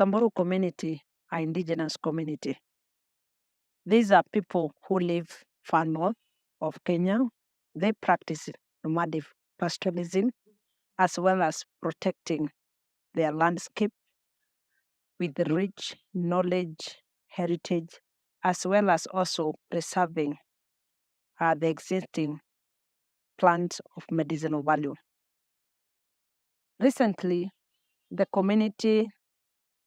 Samburu community are indigenous community. These are people who live far north of Kenya. They practice nomadic pastoralism as well as protecting their landscape with rich knowledge, heritage, as well as also preserving the existing plants of medicinal value. Recently, the community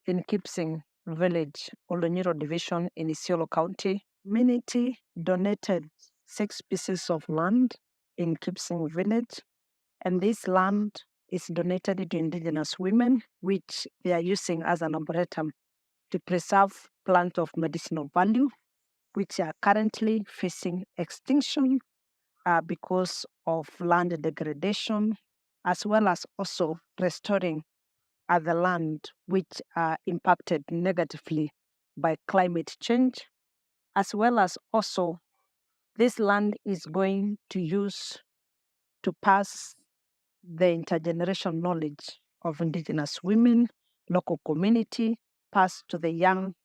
in Kipsing village, Olonyiro division in Isiolo County, community donated 6 pieces of land in Kipsing village, and this land is donated to indigenous women, which they are using as an arboretum to preserve plants of medicinal value, which are currently facing extinction because of land degradation, as well as also restoring the land which are impacted negatively by climate change, as well as also this land is going to use to pass the intergenerational knowledge of indigenous women, local community, pass to the young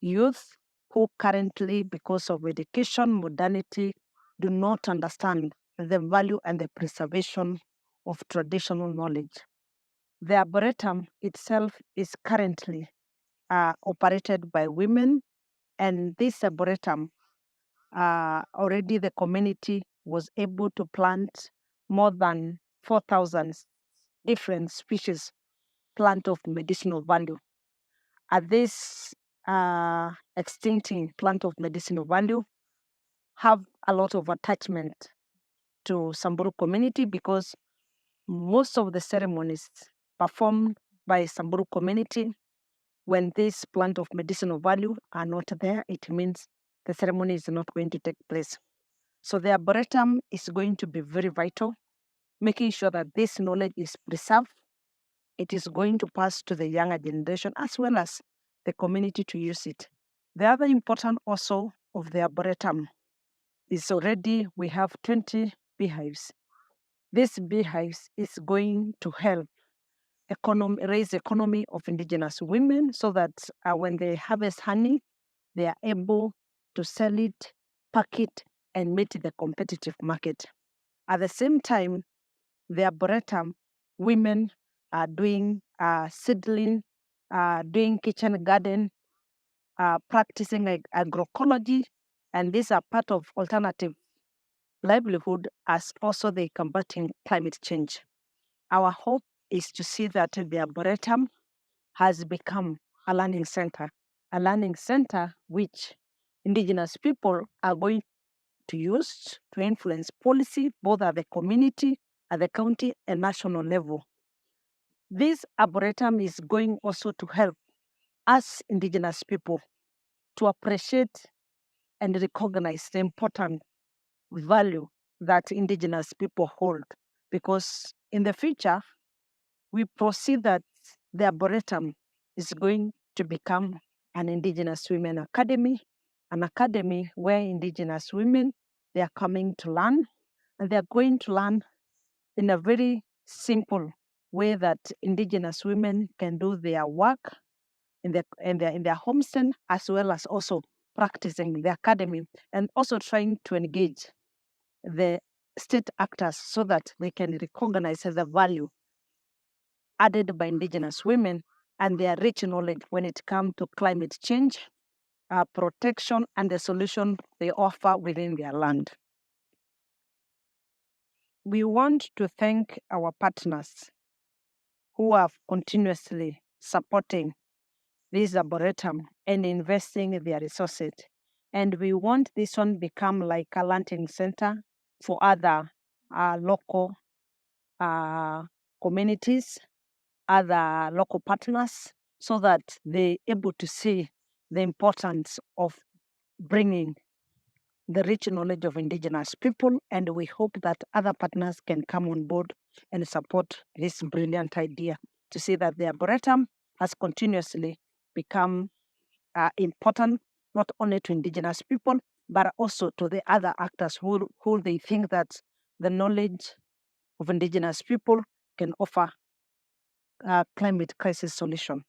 youth who currently, because of education, modernity, do not understand the value and the preservation of traditional knowledge. The Arboretum itself is currently operated by women, and this Arboretum, already the community was able to plant more than 4,000 different species plant of medicinal value. This extincting plant of medicinal value have a lot of attachment to Samburu community because most of the ceremonies performed by Samburu community, when this plant of medicinal value are not there, it means the ceremony is not going to take place. So the Arboretum is going to be very vital, making sure that this knowledge is preserved. It is going to pass to the younger generation as well as the community to use it. The other important also of the Arboretum is already we have 20 beehives. This beehives is going to help raise economy of indigenous women so that when they harvest honey, they are able to sell it, pack it, and meet the competitive market. At the same time, the Arboretum women are doing seedling, doing kitchen garden, practicing agroecology, and these are part of alternative livelihood as also they combating climate change. Our hope is to see that the Arboretum has become a learning center which indigenous people are going to use to influence policy, both at the community, at the county, and national level. This Arboretum is going also to help us indigenous people to appreciate and recognize the important value that indigenous people hold, because in the future, we proceed that the Arboretum is going to become an Indigenous Women Academy, an academy where Indigenous women, they are coming to learn, and they are going to learn in a very simple way that Indigenous women can do their work in their homestead, as well as also practicing the academy and also trying to engage the state actors so that they can recognize the value added by Indigenous women and their rich knowledge when it comes to climate change, protection, and the solution they offer within their land. We want to thank our partners who are continuously supporting this Arboretum and investing in their resources. And we want this one become like a learning center for other local communities, other local partners, so that they're able to see the importance of bringing the rich knowledge of indigenous people. And we hope that other partners can come on board and support this brilliant idea to see that the Arboretum has continuously become important, not only to indigenous people, but also to the other actors who they think that the knowledge of indigenous people can offer climate crisis solution.